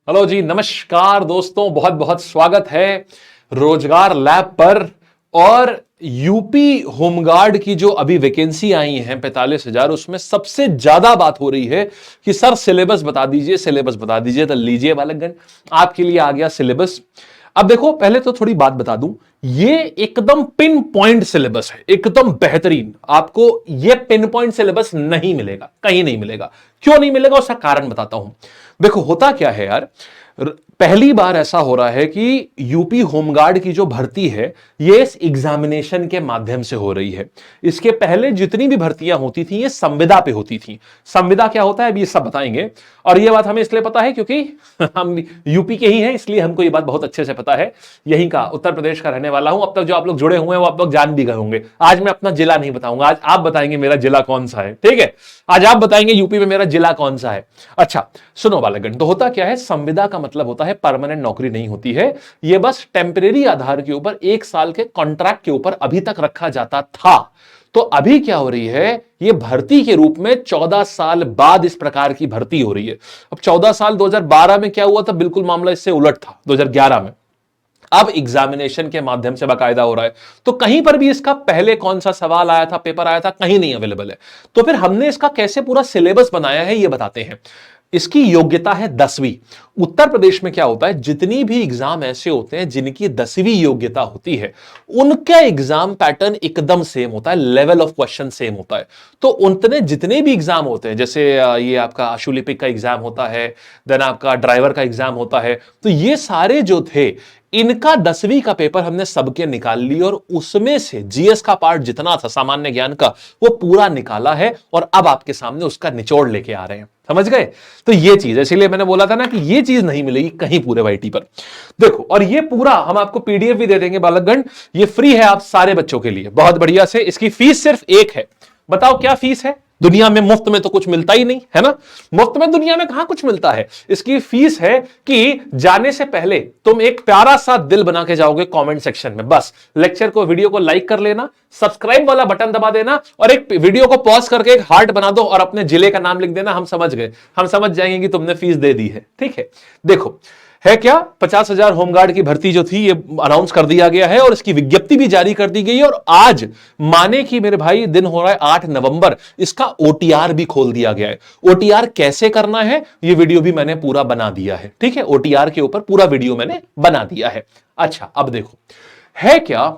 Hello जी, नमस्कार दोस्तों, बहुत बहुत स्वागत है रोजगार लैब पर। और यूपी होमगार्ड की जो अभी वैकेंसी आई है 45,000, उसमें सबसे ज्यादा बात हो रही है कि सर सिलेबस बता दीजिए, सिलेबस बता दीजिए। तो लीजिए बालकगण, आपके लिए आ गया सिलेबस। अब देखो, पहले तो थोड़ी बात बता दूं, ये एकदम पिन पॉइंट सिलेबस है, एकदम बेहतरीन। आपको ये पिन पॉइंट सिलेबस नहीं मिलेगा, कहीं नहीं मिलेगा। क्यों नहीं मिलेगा उसका कारण बताता हूं। देखो होता क्या है यार, पहली बार ऐसा हो रहा है कि यूपी होमगार्ड की जो भर्ती है ये इस एग्जामिनेशन के माध्यम से हो रही है। इसके पहले जितनी भी भर्तियां होती थी ये संविदा पे होती थी। संविदा क्या होता है अभी ये सब बताएंगे। और ये बात हमें इसलिए पता है क्योंकि हम यूपी के ही हैं, इसलिए हमको ये बात बहुत अच्छे से पता है। यहीं का, उत्तर प्रदेश का रहने वाला हूं। अब तक जो आप लोग जुड़े हुए हैं वो आप लोग जान भी गए होंगे। आज मैं अपना जिला नहीं बताऊंगा, आज आप बताएंगे मेरा जिला कौन सा है। ठीक है, आज आप बताएंगे यूपी में मेरा जिला कौन सा है। अच्छा सुनो बालकगण, तो होता क्या है, संविदा का मतलब होता है परमानेंट नौकरी नहीं होती है। यह बस टेम्परेरी आधार के ऊपर 1 साल के कॉन्ट्रैक्ट के ऊपर अभी तक रखा जाता था। तो अभी क्या हो रही है, यह भर्ती के रूप में 14 साल बाद इस प्रकार की भर्ती हो रही है। अब 14 साल 2012 में क्या हुआ था, बिल्कुल मामला इससे उलट था 2011 में। अब एग्जामिनेशन के माध्यम से बाकायदा हो रहा है। तो कहीं पर भी इसका पहले कौन सा सवाल आया था, पेपर आया था, कहीं नहीं अवेलेबल है। तो फिर हमने इसका कैसे पूरा सिलेबस बनाया है ये बताते हैं। इसकी योग्यता है 10वीं। उत्तर प्रदेश में क्या होता है, जितनी भी एग्जाम ऐसे होते हैं जिनकी 10वीं योग्यता होती है, उनका एग्जाम पैटर्न एकदम सेम होता है, लेवल ऑफ क्वेश्चन सेम होता है। तो उतने जितने भी एग्जाम होते हैं, जैसे ये आपका आशुलिपिक का एग्जाम होता है, देन आपका ड्राइवर का एग्जाम होता है, तो ये सारे जो थे इनका 10वीं का पेपर हमने सबके निकाल लिया और उसमें से जीएस का पार्ट जितना था सामान्य ज्ञान का वो पूरा निकाला है और अब आपके सामने उसका निचोड़ लेके आ रहे हैं। समझ गए? तो ये चीज, इसीलिए मैंने बोला था ना कि ये चीज नहीं मिलेगी कहीं पूरे वाईटी पर। देखो, और ये पूरा हम आपको पीडीएफ भी दे देंगे बालकगण, ये फ्री है आप सारे बच्चों के लिए, बहुत बढ़िया से। इसकी फीस सिर्फ 1 है। बताओ क्या फीस है? दुनिया में मुफ्त में तो कुछ मिलता ही नहीं है ना। मुफ्त में दुनिया में कहां कुछ मिलता है। इसकी फीस है कि जाने से पहले तुम एक प्यारा सा दिल बना के जाओगे कमेंट सेक्शन में। बस लेक्चर को, वीडियो को लाइक कर लेना, सब्सक्राइब वाला बटन दबा देना और एक वीडियो को पॉज करके एक हार्ट बना दो और अपने जिले का नाम लिख देना। हम समझ गए, हम समझ जाएंगे कि तुमने फीस दे दी है। ठीक है, देखो है क्या, 50,000 होमगार्ड की भर्ती जो थी ये अनाउंस कर दिया गया है और इसकी विज्ञप्ति भी जारी कर दी गई है। और आज माने कि मेरे भाई दिन हो रहा है 8 नवंबर, इसका ओटीआर भी खोल दिया गया है। ओटीआर कैसे करना है ये वीडियो भी मैंने पूरा बना दिया है। ठीक है, ओटीआर के ऊपर पूरा वीडियो मैंने बना दिया है। अच्छा अब देखो है क्या,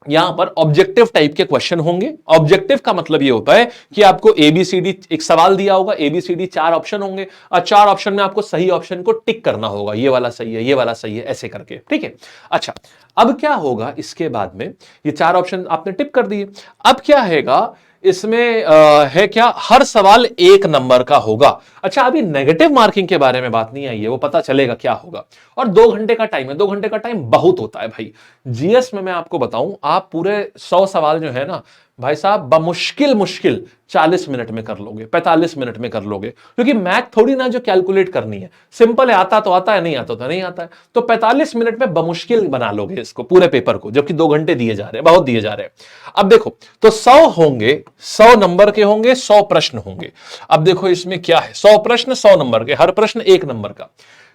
यहां पर ऑब्जेक्टिव टाइप के क्वेश्चन होंगे। ऑब्जेक्टिव का मतलब यह होता है कि आपको एबीसीडी एक सवाल दिया होगा, एबीसीडी 4 ऑप्शन होंगे और 4 ऑप्शन में आपको सही ऑप्शन को टिक करना होगा, ये वाला सही है, ये वाला सही है, ऐसे करके। ठीक है, अच्छा अब क्या होगा इसके बाद में, ये 4 ऑप्शन आपने टिक कर दिए। अब क्या हैगा इसमें, है क्या, हर सवाल 1 नंबर का होगा। अच्छा अभी नेगेटिव मार्किंग के बारे में बात नहीं आई है, वो पता चलेगा क्या होगा। और 2 घंटे का टाइम है, 2 घंटे का टाइम बहुत होता है भाई। जीएस में मैं आपको बताऊं, आप पूरे 100 सवाल जो है ना भाई साहब बमुश्किल मुश्किल 40 मिनट में कर लोगे, 45 मिनट में कर लोगे, क्योंकि मैथ थोड़ी ना जो कैलकुलेट करनी है, सिंपल है, आता तो आता है, नहीं आता तो नहीं आता है। तो 45 मिनट में बमुश्किल बना लोगे इसको पूरे पेपर को, जबकि 2 घंटे दिए जा रहे हैं, बहुत दिए जा रहे हैं। अब देखो तो 100 होंगे, 100 नंबर के होंगे, 100 प्रश्न होंगे। अब देखो इसमें क्या है, 100 प्रश्न 100 नंबर के, हर प्रश्न 1 नंबर का।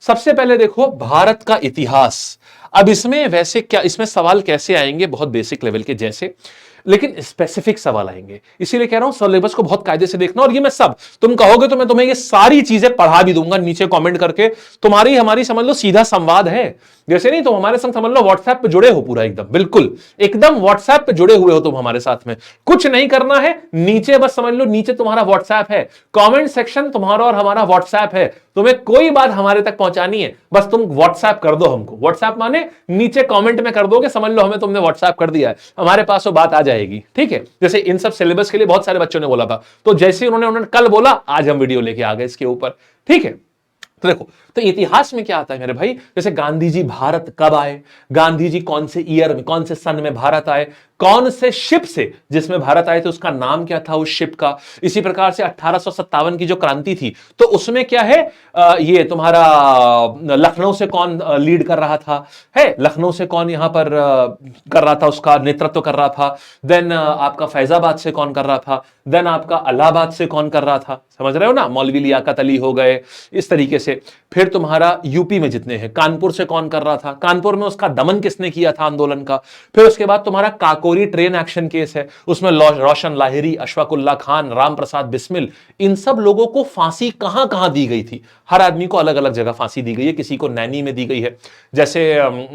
सबसे पहले देखो भारत का इतिहास। अब इसमें वैसे क्या, इसमें सवाल कैसे आएंगे, बहुत बेसिक लेवल के जैसे, लेकिन स्पेसिफिक सवाल आएंगे। इसीलिए कह रहा हूं सिलेबस को बहुत कायदे से देखना। और ये मैं सब, तुम कहोगे तो मैं तुम्हें ये सारी चीजें पढ़ा भी दूंगा नीचे कमेंट करके। तुम्हारी हमारी समझ लो सीधा संवाद है, जैसे नहीं तुम हमारे संग समझ लो व्हाट्सएप पे जुड़े हो पूरा, एकदम बिल्कुल एकदम व्हाट्सएप पे जुड़े हुए हो तुम हमारे साथ में। कुछ नहीं करना है, नीचे बस समझ लो नीचे तुम्हारा व्हाट्सएप है, कमेंट सेक्शन तुम्हारा और हमारा व्हाट्सएप है। तुम्हें कोई बात हमारे तक पहुंचानी है, बस तुम व्हाट्सएप कर दो हमको। व्हाट्सएप माने नीचे कमेंट में कर दोगे, समझ लो हमें तुमने व्हाट्सएप कर दिया है, हमारे पास वो बात आ जाएगी। ठीक है, जैसे इन सब सिलेबस के लिए बहुत सारे बच्चों ने बोला था, तो जैसे उन्होंने कल बोला, आज हम वीडियो लेके आ गए इसके ऊपर। ठीक है, तो देखो तो इतिहास में क्या आता है मेरे भाई, जैसे गांधी जी भारत कब आए, गांधी जी कौन से ईयर में, कौन से सन में भारत आए, कौन से शिप से जिसमें भारत आए थे उसका नाम क्या था उस शिप का। इसी प्रकार से 1857 की जो क्रांति थी तो उसमें क्या है, ये तुम्हारा लखनऊ से कौन लीड कर रहा था, है लखनऊ से कौन यहां पर कर रहा था, उसका नेतृत्व कर रहा था। देन आपका फैजाबाद से कौन कर रहा था, देन आपका इलाहाबाद से कौन कर रहा था, समझ रहे हो ना, मौलवी लियाकत अली हो गए इस तरीके से। फिर तुम्हारा यूपी में जितने हैं, कानपुर से कौन कर रहा था, कानपुर में उसका दमन किसने किया था आंदोलन का। फिर उसके बाद तुम्हारा काकोरी ट्रेन एक्शन केस है, उसमें रोशन लाहिरी, अशफाकुल्ला खान, राम प्रसाद बिस्मिल, इन सब लोगों को फांसी कहां कहां दी गई थी। हर आदमी को अलग अलग जगह फांसी दी गई है, किसी को नैनी में दी गई है, जैसे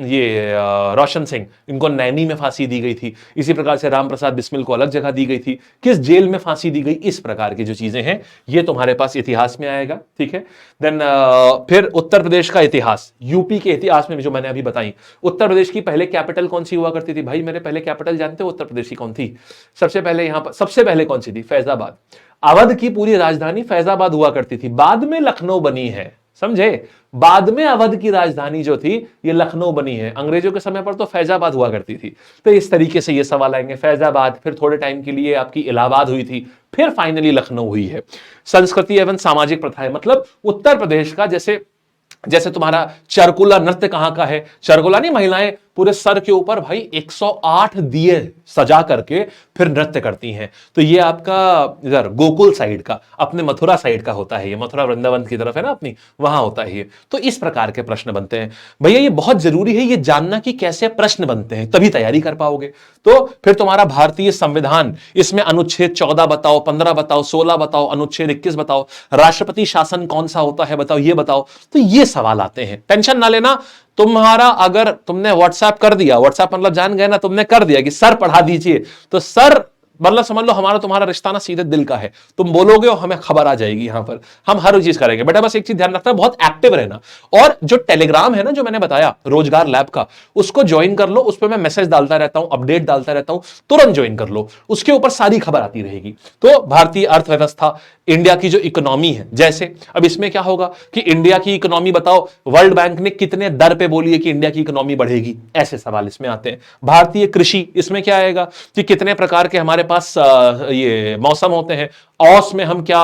ये रोशन सिंह, इनको नैनी में फांसी दी गई थी। इसी प्रकार से राम प्रसाद बिस्मिल को अलग जगह दी गई थी, किस जेल में फांसी दी गई, इस प्रकार की जो चीजें हैं ये तुम्हारे पास इतिहास में आएगा। ठीक है, देन फिर उत्तर प्रदेश का इतिहास, यूपी के इतिहास में जो मैंने अभी बताई, उत्तर प्रदेश की पहले कैपिटल कौन सी हुआ करती थी भाई, मेरे पहले कैपिटल जानते हो उत्तर प्रदेश की कौन थी, सबसे पहले यहां पर सबसे पहले कौन सी थी, फैजाबाद। अवध की पूरी राजधानी फैजाबाद हुआ करती थी, बाद में लखनऊ बनी है, समझे, बाद में अवध की राजधानी जो थी ये लखनऊ बनी है, अंग्रेजों के समय पर तो फैजाबाद हुआ करती थी। तो इस तरीके से ये सवाल आएंगे, फैजाबाद, फिर थोड़े टाइम के लिए आपकी इलाहाबाद हुई थी, फिर फाइनली लखनऊ हुई है। संस्कृति एवं सामाजिक प्रथाएं, मतलब उत्तर प्रदेश का जैसे जैसे तुम्हारा चरकुला नृत्य कहां का है, चरकुला नहीं, महिलाएं पूरे सर के ऊपर भाई 108 दिए सजा करके फिर नृत्य करती हैं, तो ये आपका इधर गोकुल साइड का, अपने मथुरा साइड का होता है, ये मथुरा वृंदावन की तरफ है ना अपनी, वहां होता है ये। तो इस प्रकार के प्रश्न बनते हैं भैया, ये बहुत जरूरी है ये जानना कि कैसे प्रश्न बनते हैं, तभी तैयारी कर पाओगे। तो फिर तुम्हारा भारतीय संविधान, इसमें अनुच्छेद 14 बताओ, 15 बताओ, 16 बताओ, अनुच्छेद 21 बताओ, राष्ट्रपति शासन कौन सा होता है बताओ, ये बताओ। तो ये सवाल आते हैं, टेंशन ना लेना। तुम्हारा अगर तुमने व्हाट्सएप कर दिया, व्हाट्सएप मतलब जान गए ना, तुमने कर दिया कि सर पढ़ा दीजिए, तो सर मतलब समझ लो हमारा तुम्हारा रिश्ता ना सीधे दिल का है, तुम बोलोगे और हमें खबर आ जाएगी, यहां पर हम हर चीज करेंगे। बेटा बस एक चीज ध्यान रखना, बहुत एक्टिव रहना, और जो टेलीग्राम है ना जो मैंने बताया रोजगार लैब का, उसको ज्वाइन कर लो, उस पर मैं मैसेज डालता रहता हूं, अपडेट डालता रहता हूं, तुरंत ज्वाइन कर लो, उसके ऊपर सारी खबर आती रहेगी। तो भारतीय अर्थव्यवस्था, इंडिया की जो इकोनॉमी है, जैसे अब इसमें क्या होगा कि इंडिया की इकोनॉमी बताओ, वर्ल्ड बैंक ने कितने दर पे बोली है कि इंडिया की इकोनॉमी बढ़ेगी, ऐसे सवाल इसमें आते हैं। भारतीय कृषि, इसमें क्या आएगा कि कितने प्रकार के हमारे पास ये मौसम होते हैं, औस में हम क्या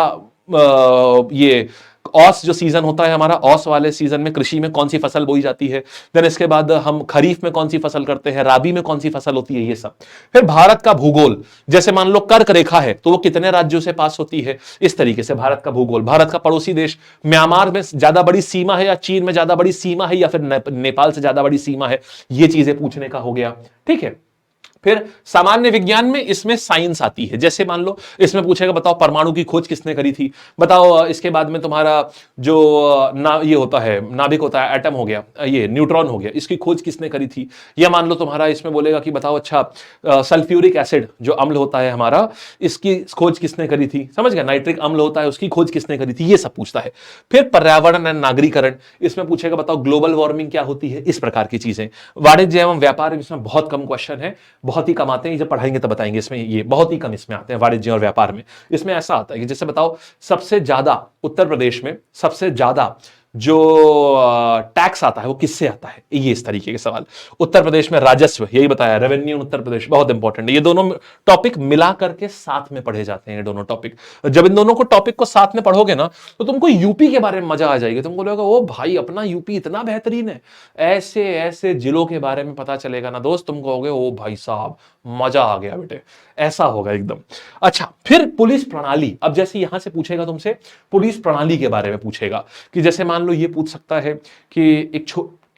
ये औस जो सीजन होता है हमारा, औस वाले सीजन में कृषि में कौन सी फसल बोई जाती है, देन इसके बाद हम खरीफ में कौन सी फसल करते हैं, राबी में कौन सी फसल होती है, ये सब। फिर भारत का भूगोल, जैसे मान लो कर्क रेखा है तो वो कितने राज्यों से पास होती है, इस तरीके से भारत का भूगोल। भारत का पड़ोसी देश, म्यांमार में ज्यादा बड़ी सीमा है या चीन में ज्यादा बड़ी सीमा है या फिर नेपाल से ज्यादा बड़ी सीमा है, ये चीजें पूछने का हो गया। ठीक है, फिर सामान्य विज्ञान में इसमें साइंस आती है, जैसे मान लो इसमें पूछेगा बताओ परमाणु की खोज किसने करी थी, बताओ इसके बाद में तुम्हारा जो ये होता है नाभिक होता है, एटम हो गया, ये न्यूट्रॉन हो गया, इसकी खोज किसने करी थी। या मान लो तुम्हारा इसमें बोलेगा कि बताओ अच्छा सल्फ्यूरिक एसिड जो अम्ल होता है हमारा, इसकी खोज किसने करी थी, समझ गया, नाइट्रिक अम्ल होता है उसकी खोज किसने करी थी, ये सब पूछता है। फिर पर्यावरण एंड नागरीकरण, इसमें पूछेगा बताओ ग्लोबल वार्मिंग क्या होती है, इस प्रकार की चीजें। वाणिज्य एवं व्यापार, इसमें बहुत कम क्वेश्चन है, बहुत ही कम आते हैं, जब पढ़ाएंगे तब बताएंगे, इसमें ये बहुत ही कम इसमें आते हैं वाणिज्य और व्यापार में। इसमें ऐसा आता है कि जैसे बताओ सबसे ज्यादा उत्तर प्रदेश में सबसे ज्यादा जो टैक्स आता है वो किससे आता है, ये इस तरीके के सवाल। उत्तर प्रदेश में राजस्व, यही बताया, रेवेन्यू उत्तर प्रदेश, बहुत इंपॉर्टेंट है। ये दोनों टॉपिक मिला करके साथ में पढ़े जाते हैं, ये दोनों टॉपिक। जब इन दोनों को टॉपिक को साथ में पढ़ोगे ना तो तुमको यूपी के बारे में मजा आ जाएगी, तुमको लगेगा ओ भाई अपना यूपी इतना बेहतरीन है, ऐसे ऐसे जिलों के बारे में पता चलेगा ना दोस्त, तुम कहोगे ओ भाई साहब मजा आ गया बेटे, ऐसा होगा एकदम। अच्छा, फिर पुलिस प्रणाली, अब जैसे यहां से पूछेगा तुमसे पुलिस प्रणाली के बारे में पूछेगा कि जैसे मान लो ये पूछ सकता है कि एक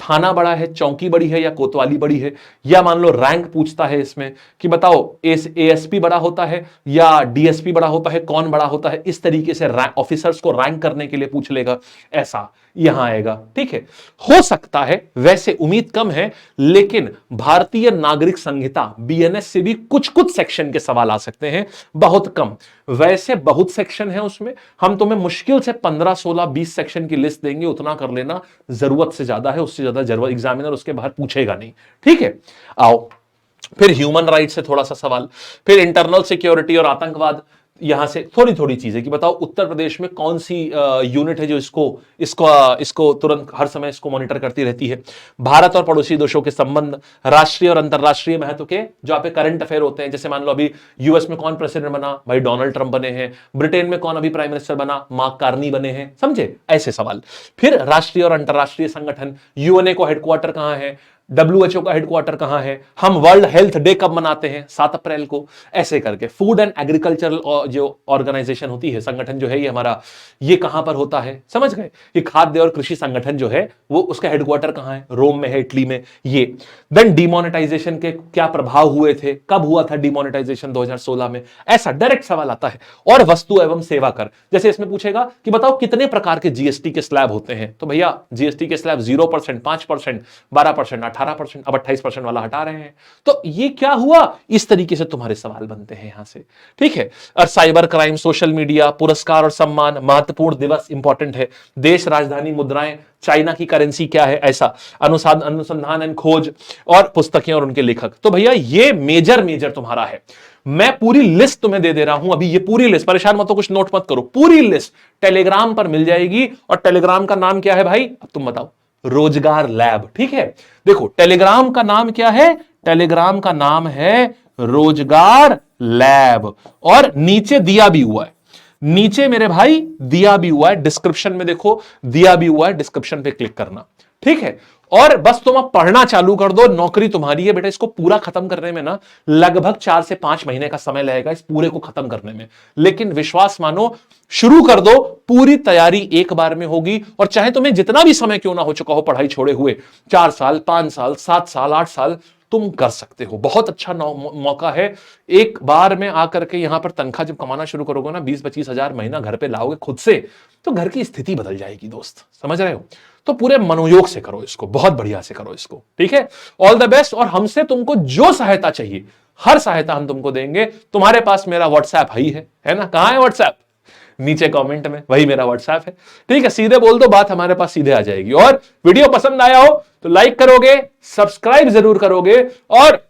थाना बड़ा है, चौकी बड़ी है या कोतवाली बड़ी है, या मान लो रैंक पूछता है इसमें कि बताओ एएसपी बड़ा होता है या डीएसपी बड़ा होता है, कौन बड़ा होता है, इस तरीके से ऑफिसर्स को रैंक करने के लिए पूछ लेगा, ऐसा यहां आएगा। ठीक है, हो सकता है, वैसे उम्मीद कम है, लेकिन भारतीय नागरिक संहिता बीएनएस से भी कुछ कुछ सेक्शन के सवाल आ सकते हैं, बहुत कम, वैसे बहुत सेक्शन है उसमें, हम तुम्हें मुश्किल से 15 16 20 सेक्शन की लिस्ट देंगे, उतना कर लेना, जरूरत से ज्यादा है, उससे ज्यादा जरूरत एग्जामिनर उसके बाहर पूछेगा नहीं। ठीक है, आओ फिर ह्यूमन राइट से थोड़ा सा सवाल, फिर इंटरनल सिक्योरिटी और आतंकवाद, यहां से थोड़ी थोड़ी चीजें कि बताओ उत्तर प्रदेश में कौन सी यूनिट है जो इसको इसको इसको तुरंत हर समय इसको मॉनिटर करती रहती है। भारत और पड़ोसी देशों के संबंध, राष्ट्रीय और अंतरराष्ट्रीय महत्व के जो आपके करंट अफेयर होते हैं, जैसे मान लो अभी यूएस में कौन प्रेसिडेंट बना, भाई डोनाल्ड ट्रंप बने हैं। ब्रिटेन में कौन अभी प्राइम मिनिस्टर बना, मार्क कार्नी बने हैं, समझे, ऐसे सवाल। फिर राष्ट्रीय और अंतरराष्ट्रीय संगठन, यूएनए को हेडक्वार्टर कहां है, WHO का हेडक्वार्टर कहां है, हम वर्ल्ड हेल्थ डे कब मनाते हैं, 7 अप्रैल को, ऐसे करके। फूड एंड एग्रीकल्चरल जो ऑर्गेनाइजेशन होती है, संगठन जो है ये हमारा, ये कहां पर होता है, समझ गए, ये खाद्य और कृषि संगठन जो है वो उसका हेडक्वार्टर कहां है, रोम में है, इटली में, ये। देन डिमोनेटाइजेशन के क्या प्रभाव हुए थे, कब हुआ था डिमोनेटाइजेशन, 2016 में, ऐसा डायरेक्ट सवाल आता है। और वस्तु एवं सेवा कर, जैसे इसमें पूछेगा कि बताओ कितने प्रकार के जीएसटी के स्लैब होते हैं, तो भैया जीएसटी के स्लैब 0%, 5%, 12%, 18%, अब 28% वाला हटा रहे हैं। तो ये क्या हुआ, इस तरीके से तुम्हारे सवाल बनते हैं यहां से, ठीक है। और साइबर क्राइम, सोशल मीडिया, पुरस्कार और सम्मान, महत्वपूर्ण दिवस इंपॉर्टेंट है, देश राजधानी मुद्राएं, चाइना की करेंसी क्या है, ऐसा, अनुसंधान एंड खोज, और पुस्तकें और उनके लेखक। तो भैया ये मेजर तुम्हारा है। मैं पूरी लिस्ट तुम्हें दे रहा हूं अभी, ये पूरी लिस्ट, परेशान मत हो, कुछ नोट मत करो, पूरी लिस्ट टेलीग्राम पर मिल जाएगी। और टेलीग्राम का नाम क्या है भाई, अब तुम बताओ, रोजगार लैब, ठीक है। देखो टेलीग्राम का नाम क्या है, टेलीग्राम का नाम है रोजगार लैब, और नीचे दिया भी हुआ है, नीचे मेरे भाई दिया भी हुआ है, डिस्क्रिप्शन में देखो दिया भी हुआ है, डिस्क्रिप्शन पे क्लिक करना, ठीक है। और बस तुम अब पढ़ना चालू कर दो, नौकरी तुम्हारी है बेटा। इसको पूरा खत्म करने में ना लगभग 4 से 5 महीने का समय लगेगा, इस पूरे को खत्म करने में, लेकिन विश्वास मानो, शुरू कर दो, पूरी तैयारी एक बार में होगी। और चाहे तुम्हें जितना भी समय क्यों ना हो चुका हो पढ़ाई छोड़े हुए, 4 साल, 5 साल, 7 साल, 8 साल, तुम कर सकते हो। बहुत अच्छा मौका है, एक बार में आकर के यहां पर तनख्वाह जब कमाना शुरू करोगे ना, 20-25 हजार महीना घर पे लाओगे खुद से, तो घर की स्थिति बदल जाएगी दोस्त, समझ रहे हो। तो पूरे मनोयोग से करो इसको, बहुत बढ़िया से करो इसको, ठीक है। All the best. और हमसे तुमको जो सहायता चाहिए, हर सहायता हम तुमको देंगे। तुम्हारे पास मेरा व्हाट्सएप है ना, कहां है व्हाट्सएप, नीचे कमेंट में, वही मेरा व्हाट्सएप है, ठीक है। सीधे बोल दो, बात हमारे पास सीधे आ जाएगी। और वीडियो पसंद आया हो तो लाइक करोगे, सब्सक्राइब जरूर करोगे, और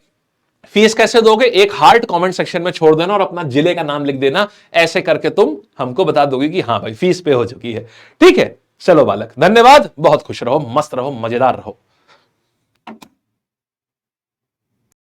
फीस कैसे दोगे, एक हार्ट कमेंट सेक्शन में छोड़ देना और अपना जिले का नाम लिख देना। ऐसे करके तुम हमको बता दोगे कि हाँ भाई फीस पे हो चुकी है, ठीक है। चलो बालक, धन्यवाद, बहुत खुश रहो, मस्त रहो, मजेदार रहो।